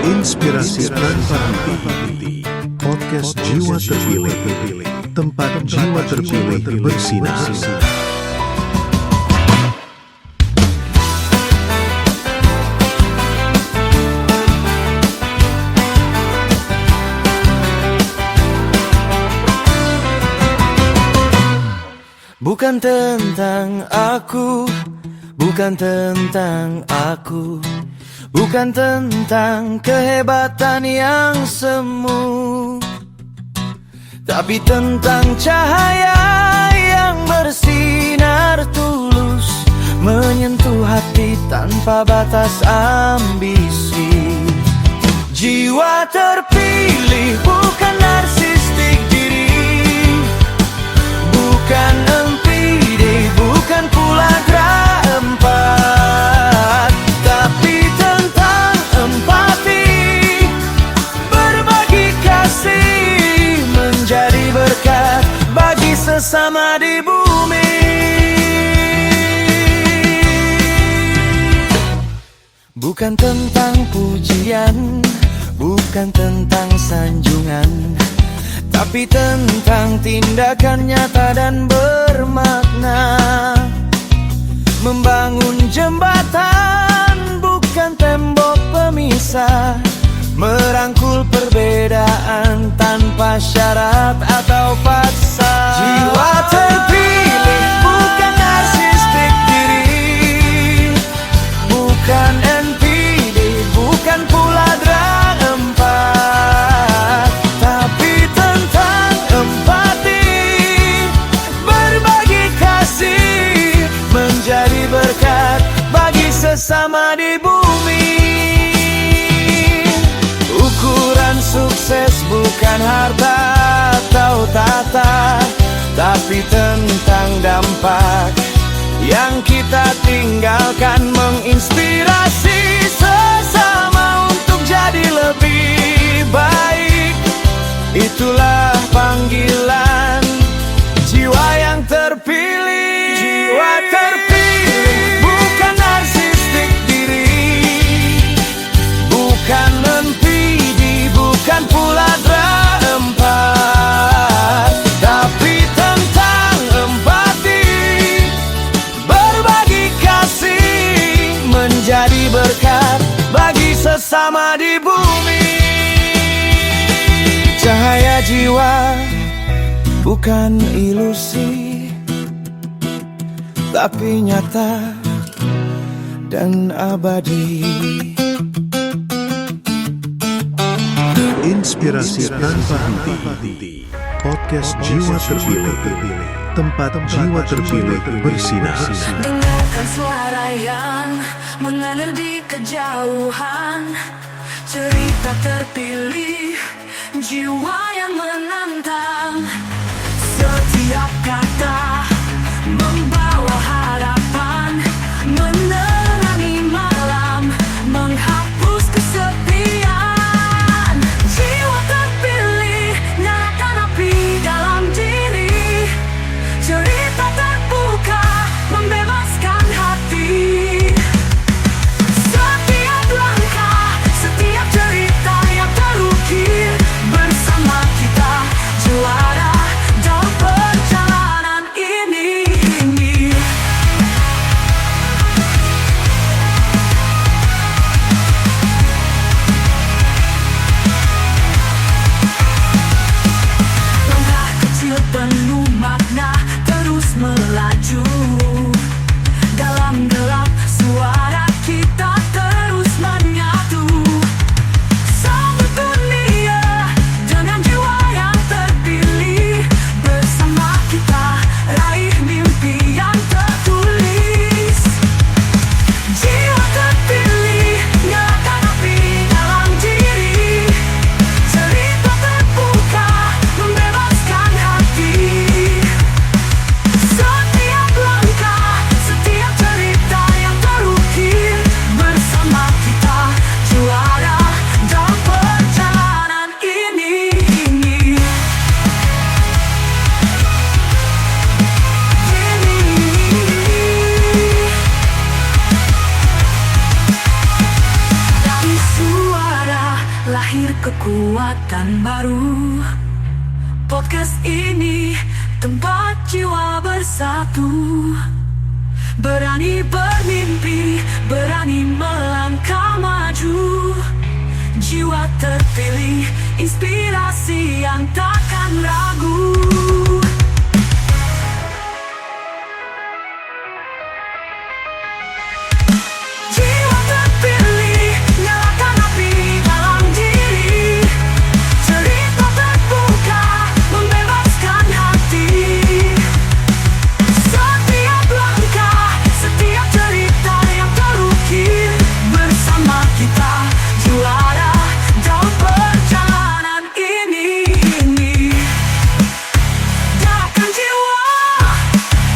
Inspirasi tanpa henti. Podcast Jiwa Terpilih. Tempat jiwa terpilih bersinar. Bukan tentang aku, bukan tentang aku, bukan tentang kehebatan yang semu, tapi tentang cahaya yang bersinar tulus, menyentuh hati tanpa batas ambisi. Jiwa terpilih bukan narsistik diri, bukan empidi, bukan pula gerak empat, tapi tentang empati, berbagi kasih, menjadi berkat bagi sesama di bumi. Bukan tentang pujian, bukan tentang sanjungan, tapi tentang tindakan nyata dan bermakna. Membangun jembatan bukan tembok pemisah, merangkul perbedaan tanpa syarat atau paksa. Jiwa terpilih bukan narsistik diri, bukan NPD, bukan pula drag empat, tapi tentang empati, berbagi kasih, menjadi berkat bagi sesama di bumi. Ukuran sukses bukan harta atau tata, tapi tentang dampak yang kita tinggalkan, menginspirasi sesama untuk jadi lebih baik. Itulah panggilan jiwa yang terpilih. Jiwa terpilih bukan narsistik diri, bukan empidi, bukan pula drag empat, tapi tentang empati, berbagi kasih, menjadi berkat bagi sesama di bumi. Cahaya jiwa bukan ilusi, tapi nyata dan abadi. Inspirasi tanpa henti. Podcast Jiwa Terpilih. Tempat jiwa terpilih bersinar. Dengarkan suara yang mengalir di kejauhan, cerita terpilih, jiwa yang menantang. Setiap kata membawa harapan, menerangi malam, menghapus kesepian. Jiwa terpilih, nyalakan api dalam diri, cerita terbuka, membebaskan hati. Setiap langkah, setiap cerita yang terukir, bersama kita juara dalam perjalanan ini. lahir kekuatan baru. Podcast ini tempat jiwa bersatu, berani bermimpi, berani melangkah maju. Jiwa terpilih, inspirasi yang takkan ragu. Jiwa terpilih, nyalakan api dalam diri. Cerita terbuka, membebaskan hati. Setiap langkah, setiap cerita yang terukir, bersama kita juara dalam perjalanan ini. Gerakan jiwa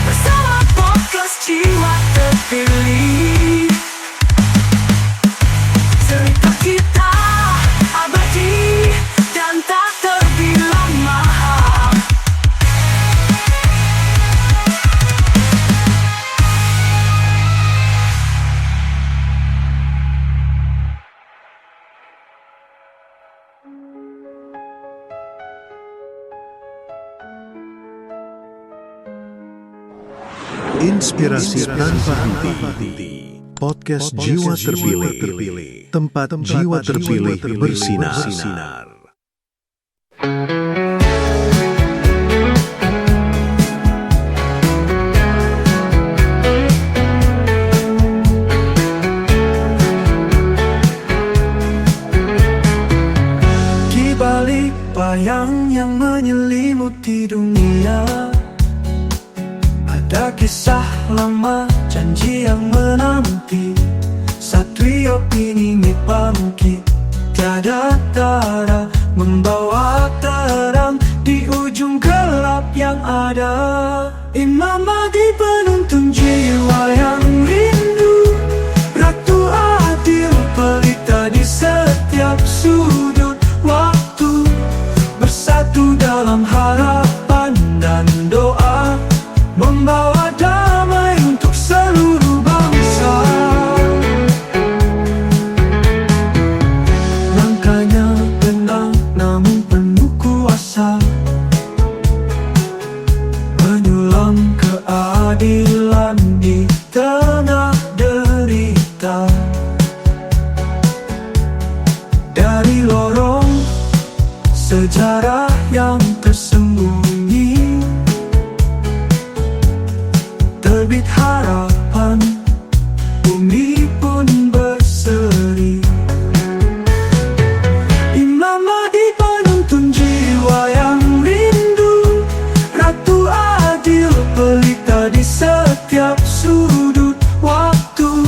bersama podcast Jiwa Terpilih. Cerita kita abadi dan tak terbilang mahal. Inspirasi tanpa henti. Podcast Jiwa Terpilih. Tempat jiwa terpilih bersinar. Di balik bayang yang menyelimuti dunia, ada kisah lama, janji yang menanti. Satria opini bangkit, tiada tara, membawa terang di ujung gelap yang ada. Imam Mahdi penuntun jiwa yang rindu, ratu adil pelita di setiap sudut waktu, bersatu dalam harapan dan doa, membawa damai untuk seluruh bangsa. Langkahnya tenang namun penuh kuasa, menyulam keadilan di tengah derita. Dari lorong sejarah yang tersembunyi, terbit harapan, bumi pun berseri. Imam Mahdi penuntun jiwa yang rindu, ratu adil pelita di setiap sudut waktu,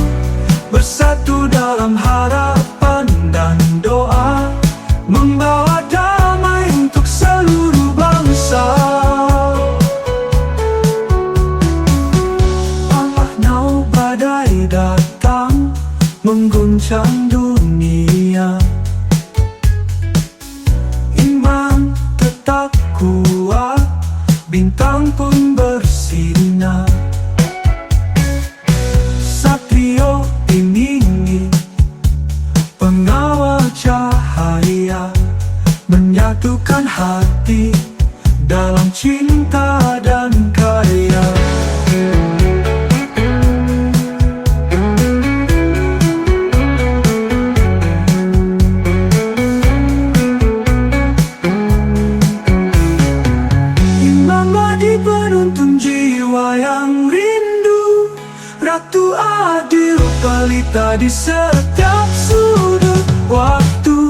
bersatu dalam harapan dan doa, membawa damai untuk seluruh bangsa. Badai datang mengguncang dunia, iman tetap kuat, bintang pun bersinar. Satrio ini pengawal cahaya, menyatukan hati dalam cinta dan karya. Penuntun jiwa yang rindu, ratu adil pelita di setiap sudut waktu,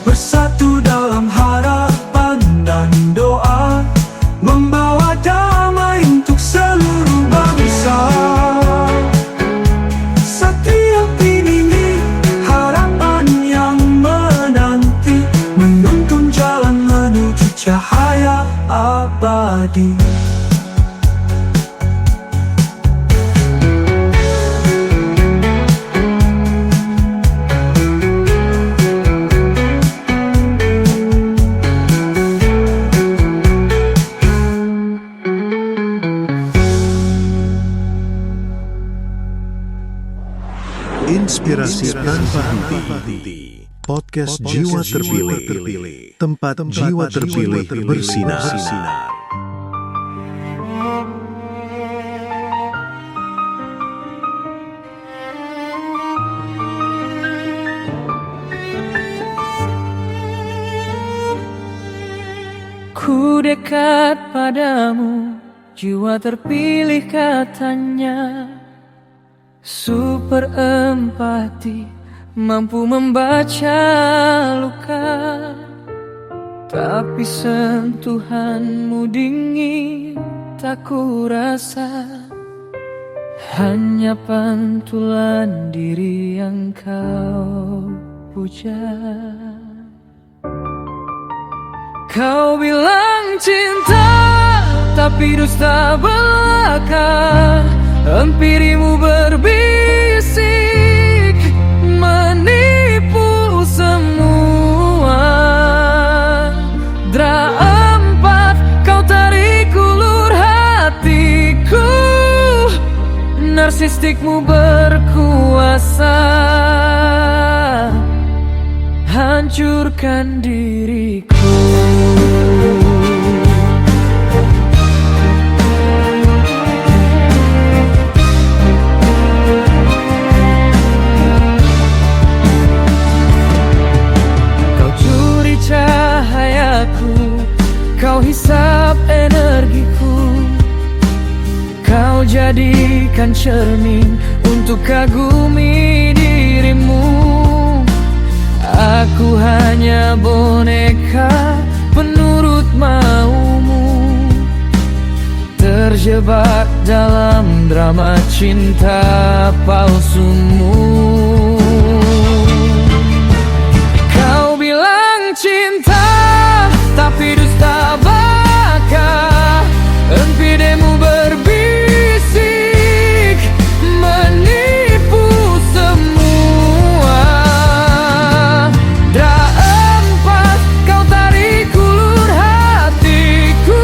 bersatu dalam harapan dan doa, membawa damai untuk seluruh bangsa. Setiap ini harapan yang menanti, menuntun jalan menuju cahaya abadi. Inspirasi tanpa henti. Podcast Jiwa Terpilih. Tempat jiwa terpilih bersinar. Ku dekat padamu, jiwa terpilih katanya. Super empati, mampu membaca luka. Tapi sentuhanmu dingin, tak ku rasa. Hanya pantulan diri yang kau puja. Kau bilang cinta, tapi dusta belaka. Empirimu berbisik, menipu semua. Dra empat, kau tarik ulur hatiku. Narsistikmu berkuasa, hancurkan diriku. Kau curi cahayaku, kau hisap energiku. Kau jadikan cermin untuk kagumi dirimu. Aku hanya boneka penurut maumu, terjebak dalam drama cinta palsumu. Kau bilang cinta, tapi dusta belaka. Empidemu berbisik, menipu semua. Dra empat, kau tarik ulur hatiku.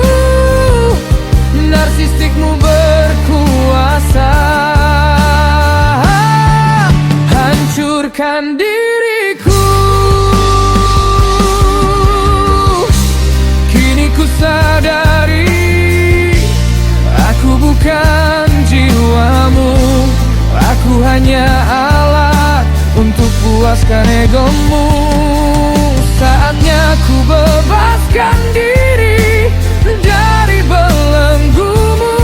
Narsistikmu berkuasa, hancurkan diriku. Kini ku sadari, aku bukan jiwamu. Aku hanya alat untuk puaskan egomu. Saatnya ku bebaskan diri dari belenggumu.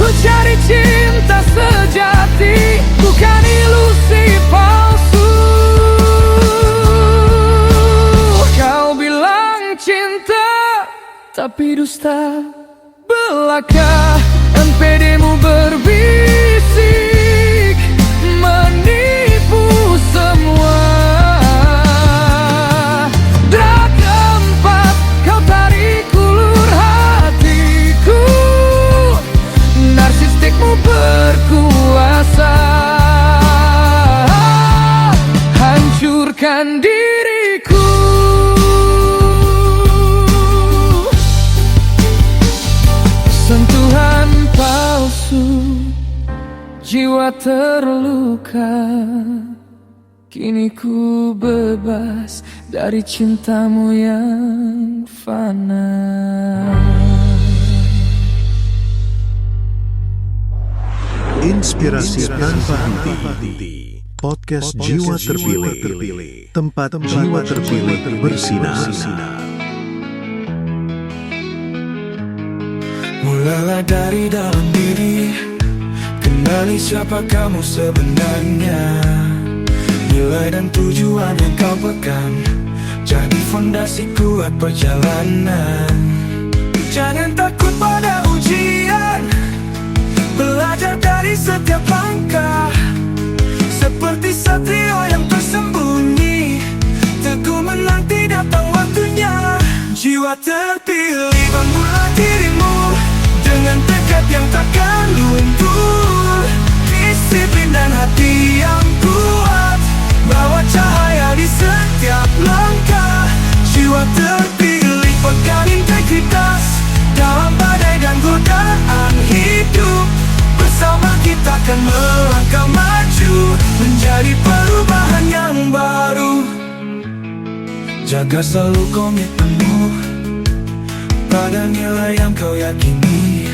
Ku cari cinta sejati, bukan ilusi palsu. Kau bilang cinta, tapi dusta belaka. NPD-mu berbisik, menipu semua. Dra keempat, kau tarik ulur hatiku. Narsistikmu berkuasa, hancurkan diriku. Sentuhan palsu, jiwa terluka. Kini ku bebas dari cintamu yang fana. Inspirasi tanpa henti. Podcast Jiwa Terpilih. Tempat jiwa terpilih bersinar. Mulailah dari dalam diri, kenali siapa kamu sebenarnya. Nilai dan tujuan yang kau pegang jadi fondasi kuat perjalanan. Jangan takut pada ujian, belajar dari setiap langkah. Seperti satrio yang tersembunyi, teguh menanti datang waktunya. Jiwa terpilih, bangunlah dirimu dengan tekad yang takkan luntur. Disiplin dan hati yang kuat, bawa cahaya di setiap langkah. Jiwa terpilih, pegang integritas dalam badai dan godaan hidup. Bersama kita akan melangkah maju, menjadi perubahan Jaga selalu komitmenmu pada nilai yang kau yakini.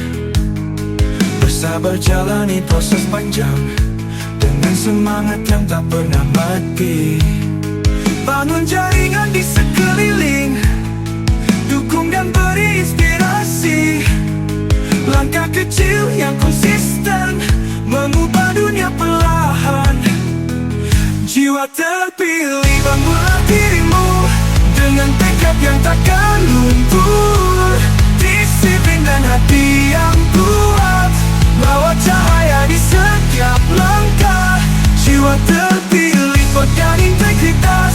Bersabar jalani proses panjang dengan semangat yang tak pernah mati. Bangun jaringan di sekeliling, dukung dan beri inspirasi. Langkah kecil yang konsisten mengubah dunia perlahan. Jiwa terpilih, bangunlah dirimu dengan tekad yang takkan luntur. Disiplin dan hati yang kuat, bawa cahaya di setiap langkah. Jiwa terpilih, pegang integritas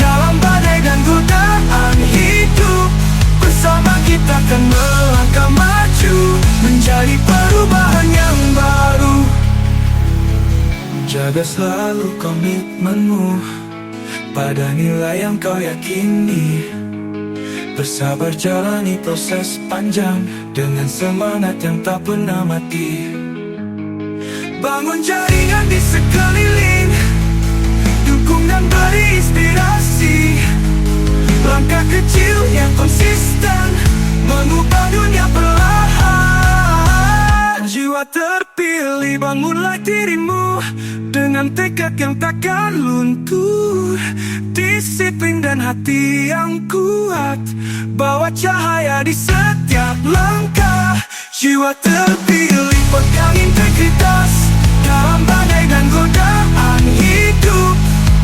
dalam badai dan godaan hidup. Bersama kita akan melangkah maju, menjadi perubahan yang baru. Jaga selalu komitmenmu pada nilai yang kau yakini. Bersabar jalani proses panjang dengan semangat yang tak pernah mati. Bangun jaringan di sekeliling, dukung dan beri inspirasi. Langkah kecil yang konsisten mengubah dunia perlahan. Jiwa terpilih, bangunlah dirimu dengan tekad yang takkan luntur. Disiplin dan hati yang kuat, bawa cahaya di setiap langkah. Jiwa terpilih, pegang integritas dalam badai dan godaan hidup.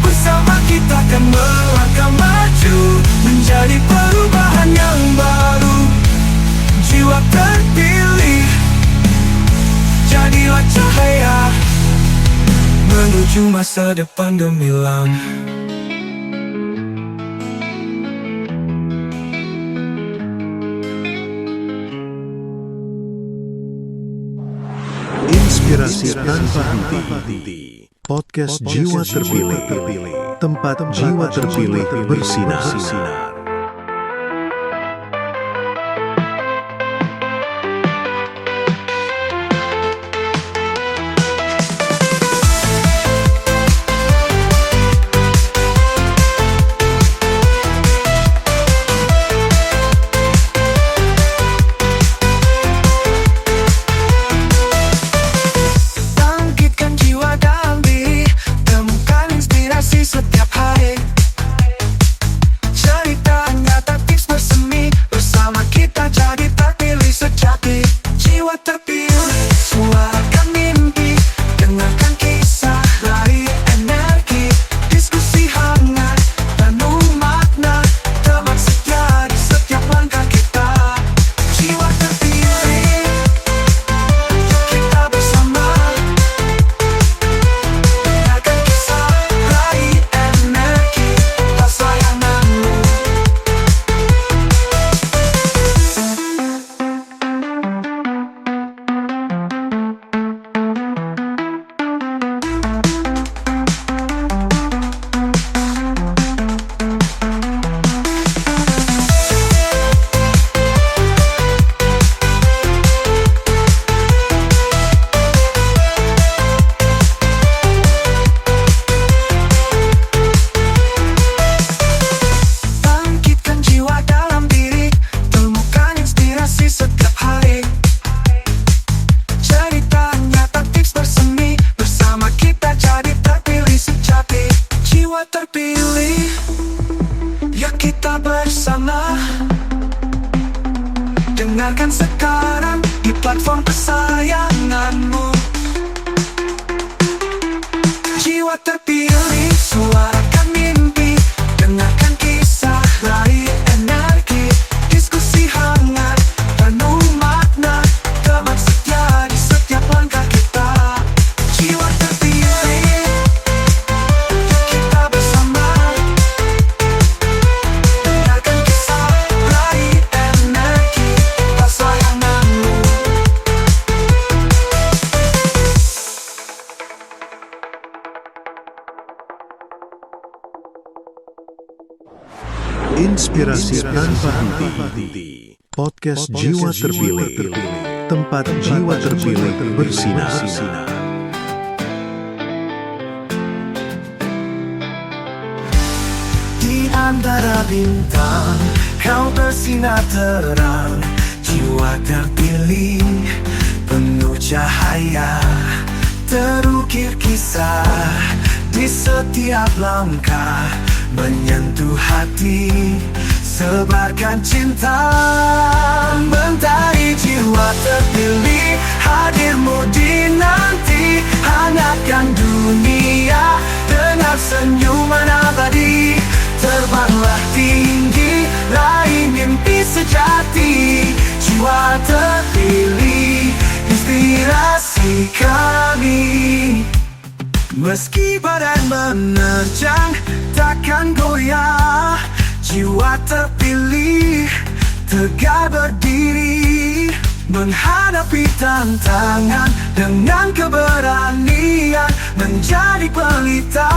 Bersama kita akan melangkah maju, menjadi perubahan yang baru. Jiwa terpilih, jadilah cahaya menuju masa depan gemilang. Inspirasi tanpa henti. Podcast Jiwa Terpilih. Tempat jiwa terpilih bersinar. Setiap hari Dengarkan sekarang di platform kesayanganmu. Jiwa terpilih, suarakan mimpi. Dengarkan kisah, raih energi. Diskusi hangat, penuh makna. Teman setia di setiap langkah kita. Jiwa terpilih, kita bersama. Dengarkan kisah, raih energi. Kesayanganmu. Inspirasi tanpa henti. Podcast Jiwa Terpilih. Tempat jiwa terpilih bersinar. Di antara bintang, kau bersinar terang. Jiwa terpilih, penuh cahaya, terukir kisah di setiap langkah, menyentuh hati, sebarkan cinta. Mentari jiwa terpilih, hadirmu dinanti, hangatkan dunia dengan senyuman abadi. Terbanglah tinggi, raih mimpi sejati. Jiwa terpilih, inspirasi kami. Meski badai menerjang, takkan goyah. Jiwa terpilih, tegar berdiri, menghadapi tantangan dengan keberanian, menjadi pelita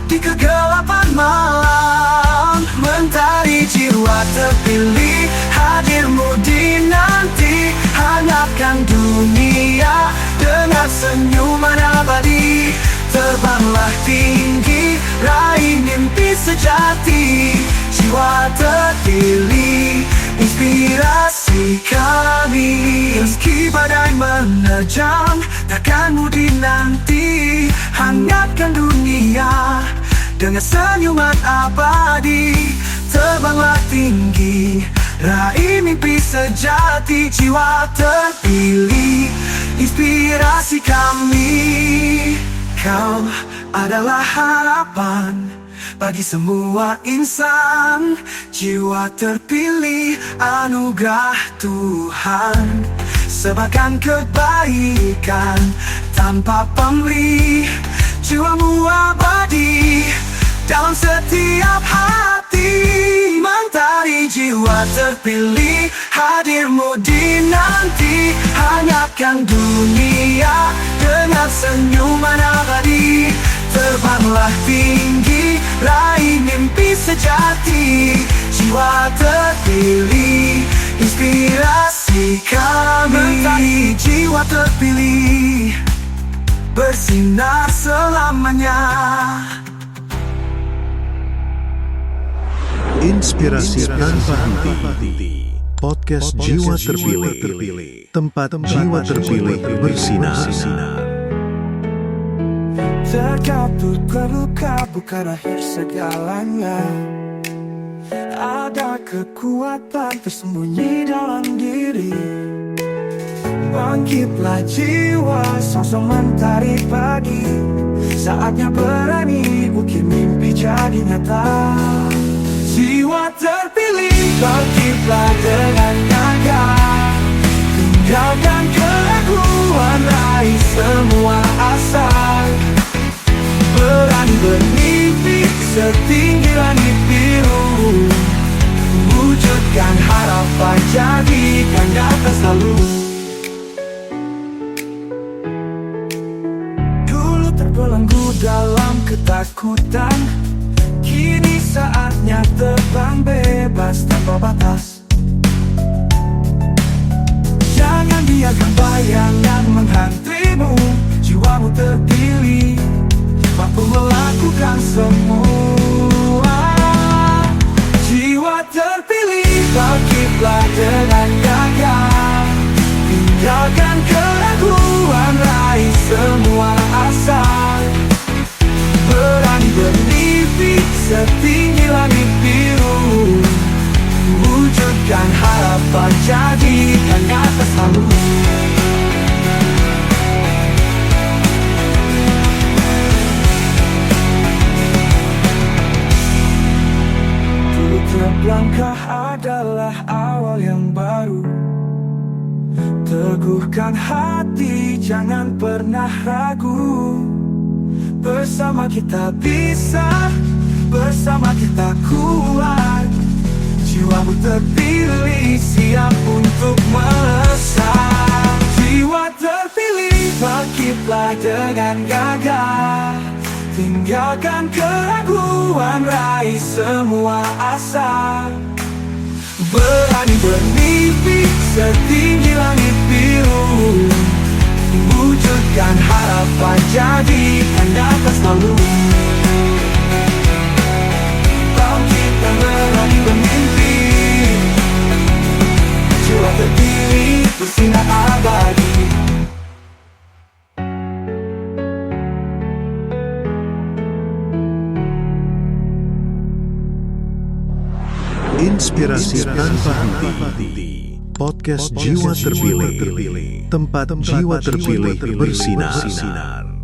di kegelapan malam. Mentari jiwa terpilih, hadirmu dinanti, hangatkan dunia dengan senyuman abadi. Terbanglah tinggi, raih mimpi sejati. Jiwa terpilih, inspirasi kami. Meski badai menerjang, takkan mudah dinanti, hangatkan dunia dengan senyuman abadi. Terbanglah tinggi, raih mimpi sejati. Jiwa terpilih, inspirasi kami. Kau adalah harapan bagi semua insan. Jiwa terpilih, anugerah Tuhan, sebarkan kebaikan tanpa pamrih. Jiwamu abadi dalam setiap hati. Mentari jiwa terpilih, hadirmu dinanti, hangatkan dunia dengan senyuman abadi. Terbanglah tinggi, raih mimpi sejati. Jiwa terpilih, inspirasi kami. Mentari jiwa terpilih, bersinar selamanya. Inspirasi tanpa henti. Podcast Jiwa Terpilih. Tempat jiwa terpilih bersinar. Terkaput terluka bukan akhir segalanya. Ada kekuatan tersembunyi dalam diri. Bangkitlah jiwa, sosok mentari pagi. Saatnya berani ukir mimpi jadi nyata. Jiwa terpilih, bangkitlah dengan gagah. Tinggalkan keraguan, raih semua asa. Berani bermimpi setinggi langit biru. Wujudkan harapan, jadikan nyata selalu. Dulu terbelenggu dalam ketakutan, kini saatnya terbang bebas tanpa batas. Jangan biarkan bayangan menghantrimu. Jiwamu terpilih, mampu melakukan semua. Jiwa terpilih, bangkitlah dengan gagah. Tinggalkan keraguan, raih semua asa. Berani bermimpi setinggi langit biru. Wujudkan harapan, jadikan nyata selalu. Tiap langkah adalah awal yang baru. Teguhkan hati, jangan pernah ragu. Bersama kita bisa, bersama kita kuat. Jiwamu terpilih, siap untuk melesat. Jiwa terpilih, bangkitlah dengan gagah. Tinggalkan keraguan, raih semua asa. Berani bermimpi setinggi langit biru. Wujudkan harapan, jadikan nyata selalu. Bangkit Inspirasi tanpa henti. Podcast Jiwa Terpilih. Tempat jiwa terpilih bersinar.